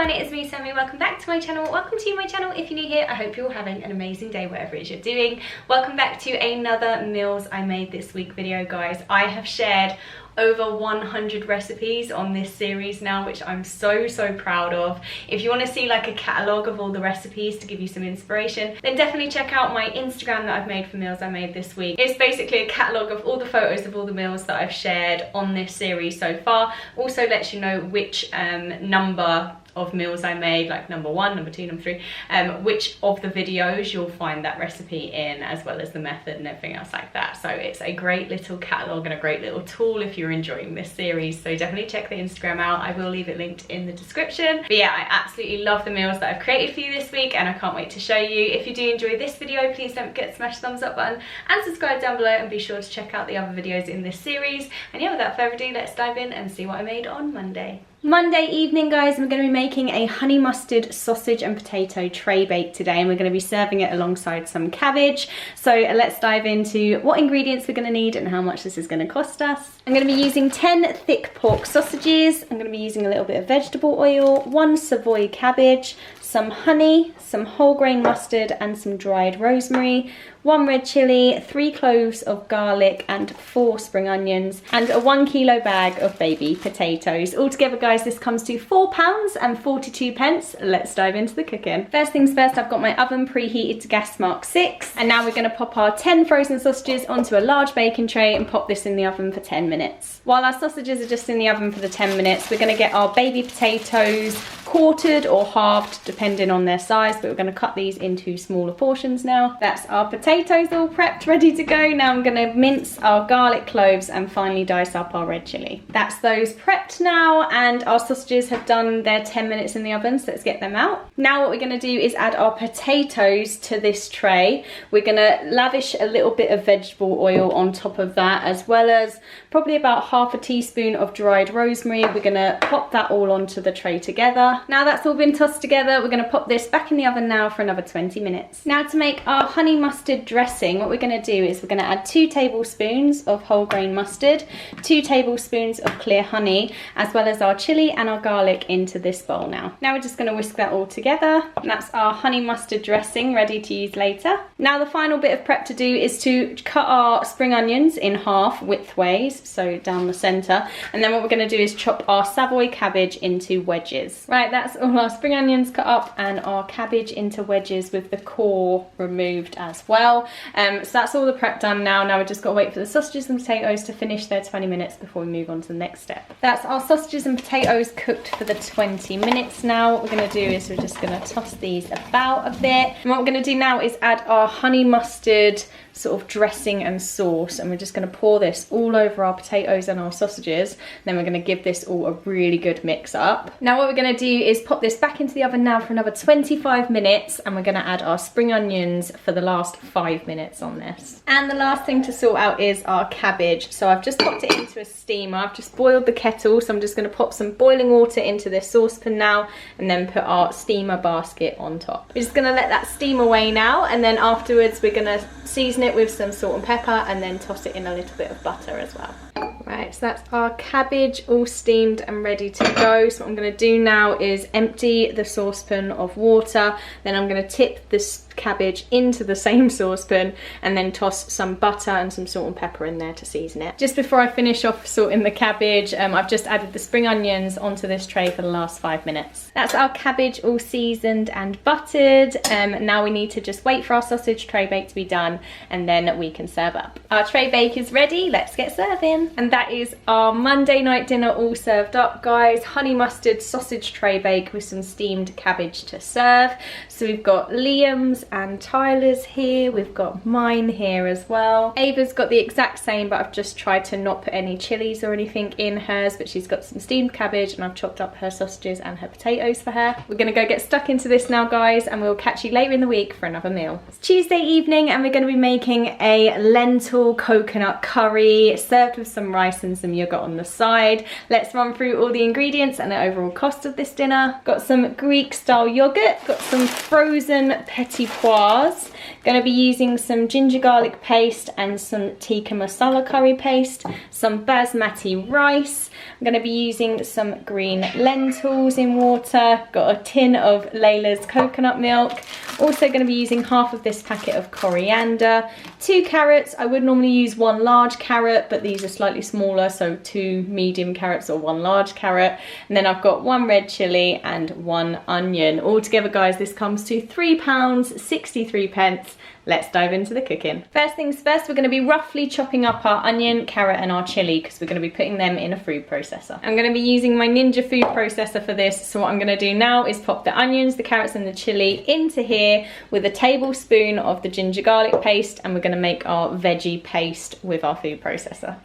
everyone, it is me, Sammy. Welcome back to my channel. Welcome to my channel. If you're new here, I hope you're having an amazing day, whatever it is you're doing. Welcome back to another Meals I Made This Week video, guys. I have shared over 100 recipes on this series now, which I'm so proud of. If you want to see like a catalogue of all the recipes to give you some inspiration, then definitely check out my Instagram that I've made for Meals I Made This Week. It's basically a catalogue of all the photos of all the meals that I've shared on this series so far. Also lets you know which number of meals I made, like number 1, number 2, number 3, which of the videos you'll find that recipe in, as well as the method and everything else like that. So it's a great little catalogue and a great little tool if you're enjoying this series. So definitely check the Instagram out. I will leave it linked in the description. But yeah, I absolutely love the meals that I've created for you this week, and I can't wait to show you. If you do enjoy this video, please don't forget to smash the thumbs up button and subscribe down below, and be sure to check out the other videos in this series. And yeah, without further ado, let's dive in and see what I made on Monday. Monday evening, guys, I'm going to be making a honey mustard sausage and potato tray bake today, and we're going to be serving it alongside some cabbage. So let's dive into what ingredients we're going to need and how much this is going to cost us. I'm going to be using 10 thick pork sausages. I'm going to be using a little bit of vegetable oil, 1 Savoy cabbage, some honey, some whole grain mustard and some dried rosemary, 1 red chilli, 3 cloves of garlic and 4 spring onions, and a 1 kilo bag of baby potatoes. Altogether, guys, this comes to £4 and 42 pence. Let's dive into the cooking. First things first, I've got my oven preheated to gas mark 6, and now we're going to pop our 10 frozen sausages onto a large baking tray and pop this in the oven for 10 minutes. While our sausages are just in the oven for the 10 minutes, we're going to get our baby potatoes quartered or halved depending on their size, but we're going to cut these into smaller portions now. That's our potatoes all prepped, ready to go. Now I'm going to mince our garlic cloves and finally dice up our red chilli. That's those prepped now, and our sausages have done their 10 minutes in the oven, so let's get them out. Now what we're going to do is add our potatoes to this tray. We're going to lavish a little bit of vegetable oil on top of that, as well as probably about half a teaspoon of dried rosemary. We're going to pop that all onto the tray together. Now that's all been tossed together, we're going to pop this back in the oven now for another 20 minutes. Now to make our honey mustard dressing, what we're going to do is we're going to add 2 tablespoons of whole grain mustard, 2 tablespoons of clear honey, as well as our chilli and our garlic into this bowl now. Now we're just going to whisk that all together, and that's our honey mustard dressing ready to use later. Now the final bit of prep to do is to cut our spring onions in half widthways, so down the centre, and then what we're going to do is chop our Savoy cabbage into wedges. Right, that's all our spring onions cut up and our cabbage into wedges with the core removed as well. So that's all the prep done now. Now we've just got to wait for the sausages and potatoes to finish their 20 minutes before we move on to the next step. That's our sausages and potatoes cooked for the 20 minutes now. What we're going to do is we're just going to toss these about a bit. And what we're going to do now is add our honey mustard sort of dressing and sauce, and we're just going to pour this all over our potatoes and our sausages. Then we're going to give this all a really good mix up. Now what we're going to do is pop this back into the oven now for another 25 minutes, and we're going to add our spring onions for the last 5 minutes on this. And the last thing to sort out is our cabbage. So I've just popped it into a steamer. I've just boiled the kettle, so I'm just going to pop some boiling water into this saucepan now, and then put our steamer basket on top. We're just going to let that steam away now, and then afterwards we're going to season it with some salt and pepper, and then toss it in a little bit of butter as well. Right, so that's our cabbage all steamed and ready to go. So what I'm going to do now is empty the saucepan of water, then I'm going to tip this cabbage into the same saucepan and then toss some butter and some salt and pepper in there to season it. Just before I finish off salting the cabbage, I've just added the spring onions onto this tray for the last 5 minutes. That's our cabbage all seasoned and buttered. Now we need to just wait for our sausage tray bake to be done, and then we can serve up. Our tray bake is ready, let's get serving. And that is our Monday night dinner all served up, guys. Honey mustard sausage tray bake with some steamed cabbage to serve. So we've got Liam's and Tyler's here, we've got mine here as well. Ava's got the exact same, but I've just tried to not put any chilies or anything in hers, but she's got some steamed cabbage, and I've chopped up her sausages and her potatoes for her. We're gonna go get stuck into this now, guys, and we'll catch you later in the week for another meal. It's Tuesday evening, and we're gonna be making a lentil coconut curry served with some rice and some yogurt on the side. Let's run through all the ingredients and the overall cost of this dinner. Got some Greek style yogurt, got some frozen petit pois, Going to be using some ginger garlic paste and some tikka masala curry paste, some basmati rice. I'm going to be using some green lentils in water, got a tin of Layla's coconut milk. Also going to be using half of this packet of coriander, 2 carrots. I would normally use 1 large carrot, but these are slightly smaller, so 2 medium carrots or 1 large carrot. And then I've got 1 red chilli and 1 onion. Altogether, guys, this comes to £3.63. Let's dive into the cooking. First things first, we're going to be roughly chopping up our onion, carrot and our chilli because we're going to be putting them in a food processor. I'm going to be using my Ninja food processor for this, so what I'm going to do now is pop the onions, the carrots and the chilli into here with a tablespoon of the ginger garlic paste, and we're going to make our veggie paste with our food processor.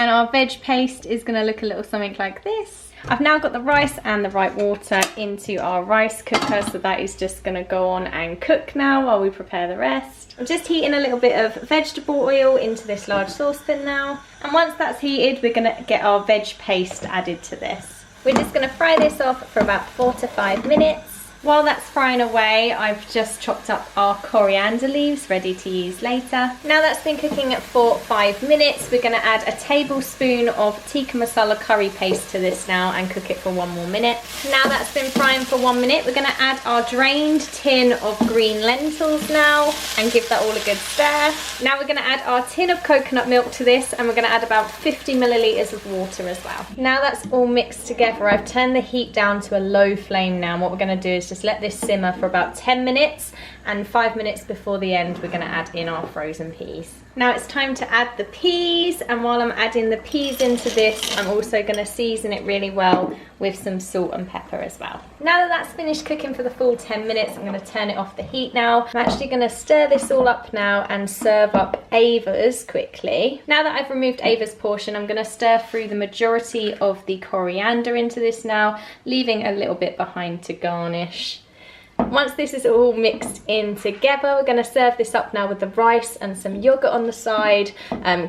And our veg paste is going to look a little something like this. I've now got the rice and the right water into our rice cooker, so that is just going to go on and cook now while we prepare the rest. I'm just heating a little bit of vegetable oil into this large saucepan now, and once that's heated we're going to get our veg paste added to this. We're just going to fry this off for about 4 to 5 minutes. While that's frying away, I've just chopped up our coriander leaves ready to use later. Now that's been cooking for 5 minutes, we're going to add a tablespoon of tikka masala curry paste to this now and cook it for 1 more minute. Now that's been frying for 1 minute, we're going to add our drained tin of green lentils now and give that all a good stir. Now we're going to add our tin of coconut milk to this, and we're going to add about 50 millilitres of water as well. Now that's all mixed together, I've turned the heat down to a low flame now, and what we're going to do is just let this simmer for about 10 minutes, and 5 minutes before the end we're going to add in our frozen peas. Now it's time to add the peas, and while I'm adding the peas into this, I'm also going to season it really well with some salt and pepper as well. Now that that's finished cooking for the full 10 minutes, I'm going to turn it off the heat now. I'm actually going to stir this all up now and serve up Ava's quickly. Now that I've removed Ava's portion, I'm going to stir through the majority of the coriander into this now, leaving a little bit behind to garnish. Once this is all mixed in together, we're going to serve this up now with the rice and some yogurt on the side,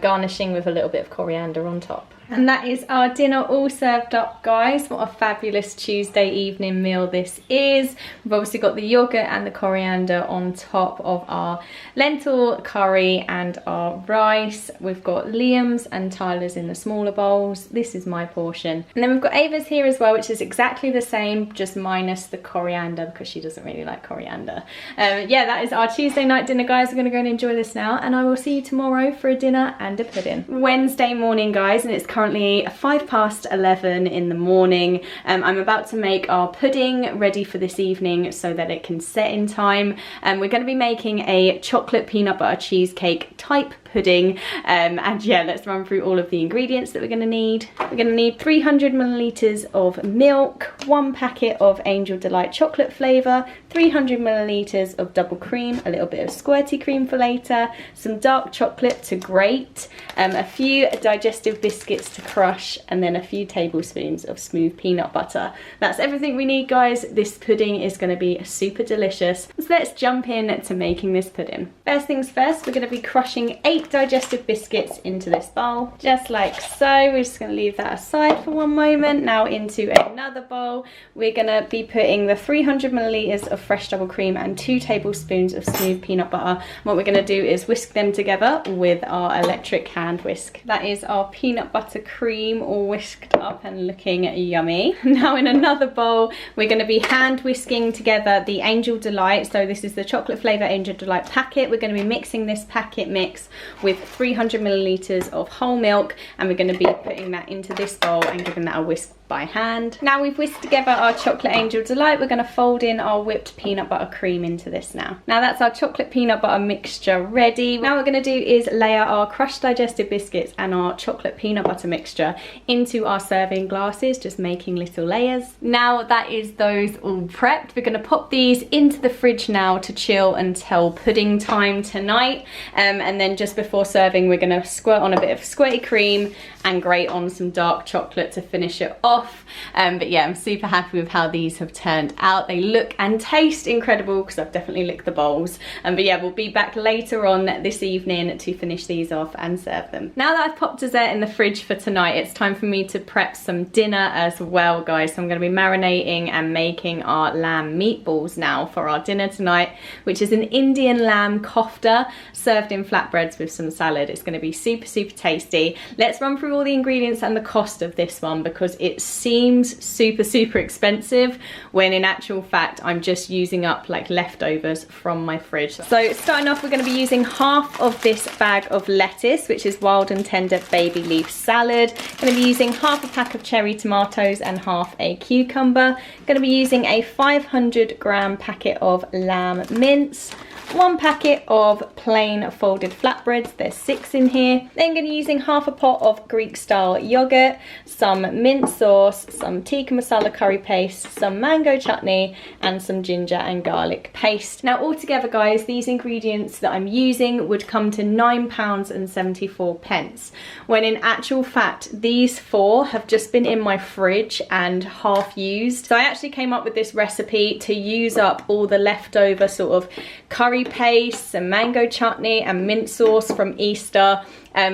garnishing with a little bit of coriander on top. And that is our dinner all served up, guys. What a fabulous Tuesday evening meal this is. We've obviously got the yogurt and the coriander on top of our lentil curry and our rice. We've got Liam's and Tyler's in the smaller bowls. This is my portion. And then we've got Ava's here as well, which is exactly the same, just minus the coriander because she doesn't really like coriander. Yeah, that is our Tuesday night dinner, guys. We're going to go and enjoy this now, and I will see you tomorrow for a dinner and a pudding. Wednesday morning, guys, and it's currently 11:05 in the morning. I'm about to make our pudding ready for this evening so that it can set in time. We're going to be making a chocolate peanut butter cheesecake type pudding, and yeah, let's run through all of the ingredients that we're going to need. We're going to need 300 milliliters of milk, 1 packet of Angel Delight chocolate flavour, 300 milliliters of double cream, a little bit of squirty cream for later, some dark chocolate to grate, a few digestive biscuits to crush, and then a few tablespoons of smooth peanut butter. That's everything we need, guys. This pudding is going to be super delicious. So let's jump in to making this pudding. First things first, we're going to be crushing 8 digestive biscuits into this bowl, just like so. We're just going to leave that aside for 1 moment. Now into another bowl, we're going to be putting the 300 milliliters of fresh double cream and 2 tablespoons of smooth peanut butter. What we're going to do is whisk them together with our electric hand whisk. That is our peanut butter cream all whisked up and looking yummy. Now in another bowl, we're going to be hand whisking together the Angel Delight. So this is the chocolate flavour Angel Delight packet. We're going to be mixing this packet mix with 300 milliliters of whole milk, and we're going to be putting that into this bowl and giving that a whisk by hand. Now we've whisked together our chocolate Angel Delight, we're going to fold in our whipped peanut butter cream into this now. Now that's our chocolate peanut butter mixture ready. Now what we're going to do is layer our crushed digestive biscuits and our chocolate peanut butter mixture into our serving glasses, just making little layers. Now that is those all prepped, we're going to pop these into the fridge now to chill until pudding time tonight, and then just before serving we're going to squirt on a bit of squirty cream and grate on some dark chocolate to finish it off. off. But yeah, I'm super happy with how these have turned out. They look and taste incredible because I've definitely licked the bowls. But yeah, we'll be back later on this evening to finish these off and serve them. Now that I've popped dessert in the fridge for tonight, it's time for me to prep some dinner as well, guys. So I'm going to be marinating and making our lamb meatballs now for our dinner tonight, which is an Indian lamb kofta served in flatbreads with some salad. It's going to be super, super tasty. Let's run through all the ingredients and the cost of this one, because it seems super, super expensive when in actual fact I'm just using up like leftovers from my fridge. So starting off, we're going to be using half of this bag of lettuce, which is wild and tender baby leaf salad. Going to be using half a pack of cherry tomatoes and half a cucumber. Going to be using a 500-gram packet of lamb mince, 1 packet of plain folded flatbreads, there's 6 in here. Then going to be using half a pot of Greek style yogurt, some mint sauce, some tikka masala curry paste, some mango chutney, and some ginger and garlic paste. Now altogether, guys, these ingredients that I'm using would come to £9.74, when in actual fact these 4 have just been in my fridge and half used. So I actually came up with this recipe to use up all the leftover sort of curry paste and mango chutney and mint sauce from Easter.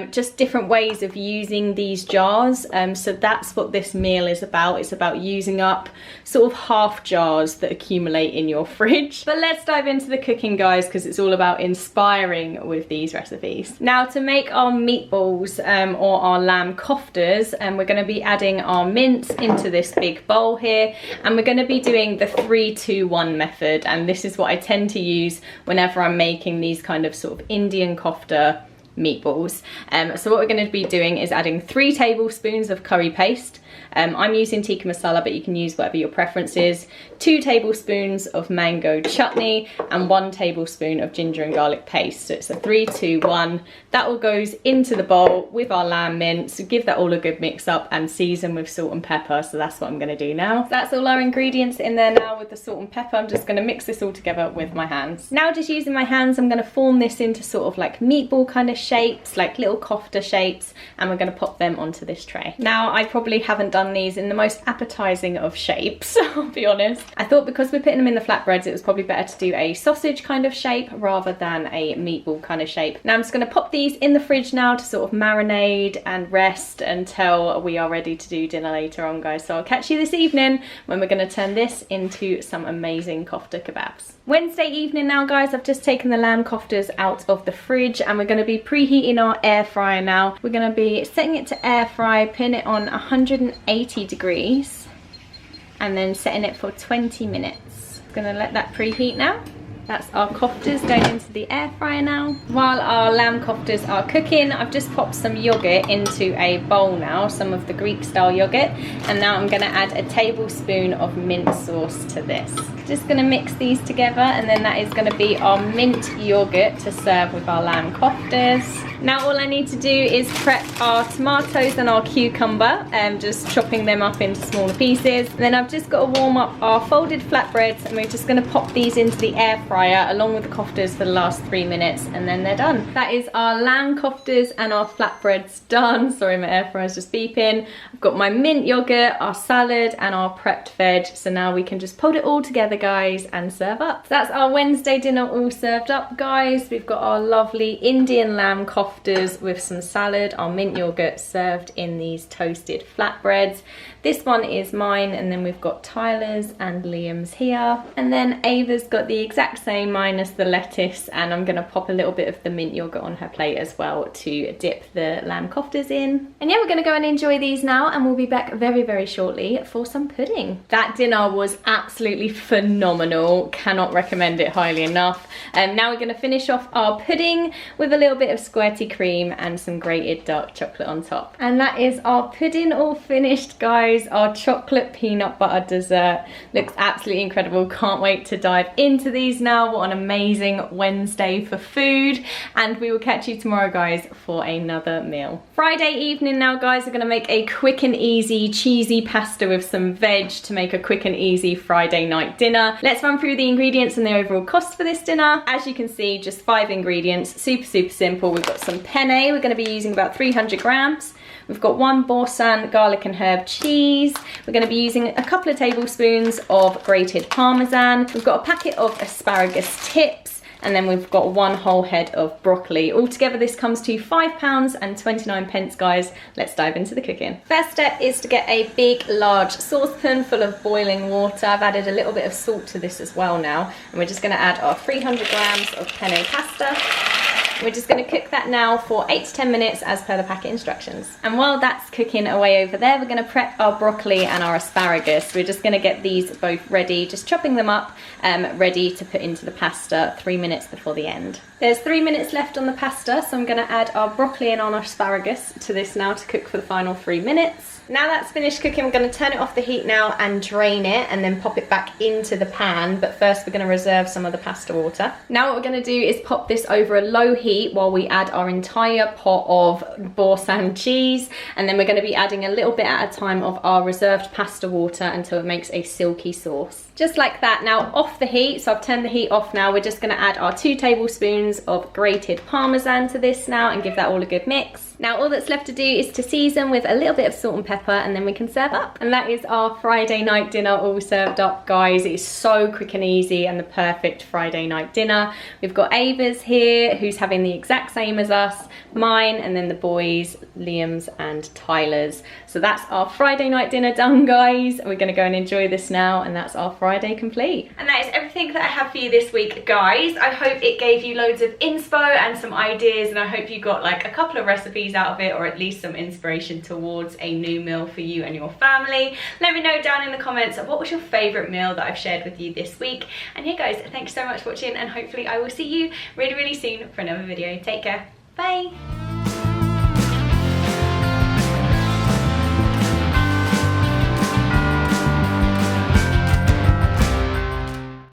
Just different ways of using these jars. So that's what this meal is about. It's about using up sort of half jars that accumulate in your fridge. But let's dive into the cooking, guys, because it's all about inspiring with these recipes. Now to make our meatballs or our lamb koftas, we're going to be adding our mince into this big bowl here, and we're going to be doing the 3-2-1 method, and this is what I tend to use whenever I'm making these kind of sort of Indian kofta meatballs. So what we're going to be doing is adding 3 tablespoons of curry paste. I'm using tikka masala, but you can use whatever your preference is. 2 tablespoons of mango chutney and 1 tablespoon of ginger and garlic paste. So it's a 3-2-1. That all goes into the bowl with our lamb mince. So give that all a good mix up and season with salt and pepper. So that's what I'm going to do now. So that's all our ingredients in there now with the salt and pepper. I'm just going to mix this all together with my hands. Now just using my hands, I'm going to form this into sort of like meatball kind of shapes, like little kofta shapes, and we're going to pop them onto this tray. Now I probably haven't done these in the most appetizing of shapes, I'll be honest. I thought because we're putting them in the flatbreads, it was probably better to do a sausage kind of shape rather than a meatball kind of shape. Now I'm just going to pop these in the fridge now to sort of marinate and rest until we are ready to do dinner later on, guys. So I'll catch you this evening when we're going to turn this into some amazing kofta kebabs. Wednesday evening now, guys. I've just taken the lamb koftas out of the fridge and we're going to be preheating our air fryer now. We're going to be setting it to air fry, putting it on 180 degrees and then setting it for 20 minutes. I'm going to let that preheat now. That's our koftas going into the air fryer now. While our lamb koftas are cooking, I've just popped some yogurt into a bowl now, some of the Greek style yogurt, and now I'm going to add a tablespoon of mint sauce to this. Just going to mix these together, and then that is going to be our mint yogurt to serve with our lamb koftas. Now all I need to do is prep our tomatoes and our cucumber, just chopping them up into smaller pieces. And then I've just got to warm up our folded flatbreads, and we're just going to pop these into the air fryer along with the koftas for the last 3 minutes, and then they're done. That is our lamb koftas and our flatbreads done. Sorry, my air fryer's just beeping. I've got my mint yogurt, our salad, and our prepped veg. So now we can just put it all together, guys, and serve up. So that's our Wednesday dinner all served up, guys. We've got our lovely Indian lamb koftas with some salad, our mint yogurt served in these toasted flatbreads. This one is mine, and then we've got Tyler's and Liam's here. And then Ava's got the exact same minus the lettuce, and I'm gonna pop a little bit of the mint yogurt on her plate as well to dip the lamb koftas in. And yeah, we're gonna go and enjoy these now, and we'll be back very, very shortly for some pudding. That dinner was absolutely phenomenal. Cannot recommend it highly enough. Now we're gonna finish off our pudding with a little bit of squirty cream and some grated dark chocolate on top. And that is our pudding all finished, guys. Our chocolate peanut butter dessert looks absolutely incredible. Can't wait to dive into these now. What an amazing Wednesday for food, and we will catch you tomorrow, guys, for another meal. Friday evening now, guys. We're gonna make a quick and easy cheesy pasta with some veg to make a quick and easy Friday night dinner. dinner. Let's run through the ingredients and the overall cost for this dinner. As you can see, just 5 ingredients, super simple. We've got some penne, we're going to be using about 300 grams. We've got 1 Boursin garlic and herb cheese. We're going to be using a couple of tablespoons of grated parmesan. We've got a packet of asparagus tips, and then we've got 1 whole head of broccoli. Altogether this comes to £5.29, guys. Let's dive into the cooking. First step is to get a big large saucepan full of boiling water. I've added a little bit of salt to this as well now, and we're just going to add our 300 grams of penne pasta. We're just going to cook that now for 8 to 10 minutes as per the packet instructions. And while that's cooking away over there, we're going to prep our broccoli and our asparagus. We're just going to get these both ready, just chopping them up, ready to put into the pasta 3 minutes before the end. There's 3 minutes left on the pasta, so I'm going to add our broccoli and our asparagus to this now to cook for the final 3 minutes. Now that's finished cooking, we're going to turn it off the heat now and drain it and then pop it back into the pan. But first we're going to reserve some of the pasta water. Now what we're going to do is pop this over a low heat while we add our entire pot of Boursin cheese. And then we're going to be adding a little bit at a time of our reserved pasta water until it makes a silky sauce. Just like that. Now off the heat, so I've turned the heat off now. We're just going to add our 2 tablespoons of grated parmesan to this now and give that all a good mix. Now all that's left to do is to season with a little bit of salt and pepper, and then we can serve up. And that is our Friday night dinner all served up, guys. It is so quick and easy and the perfect Friday night dinner. We've got Ava's here, who's having the exact same as us, mine, and then the boys, Liam's and Tyler's. So that's our Friday night dinner done, guys. We're gonna go and enjoy this now, and that's our Friday complete. And that is everything that I have for you this week, guys. I hope it gave you loads of inspo and some ideas, and I hope you got like a couple of recipes out of it, or at least some inspiration towards a new meal for you and your family. Let me know down in the comments what was your favorite meal that I've shared with you this week. And yeah, guys, thank you so much for watching, and hopefully I will see you really soon for another video. Take care. Bye.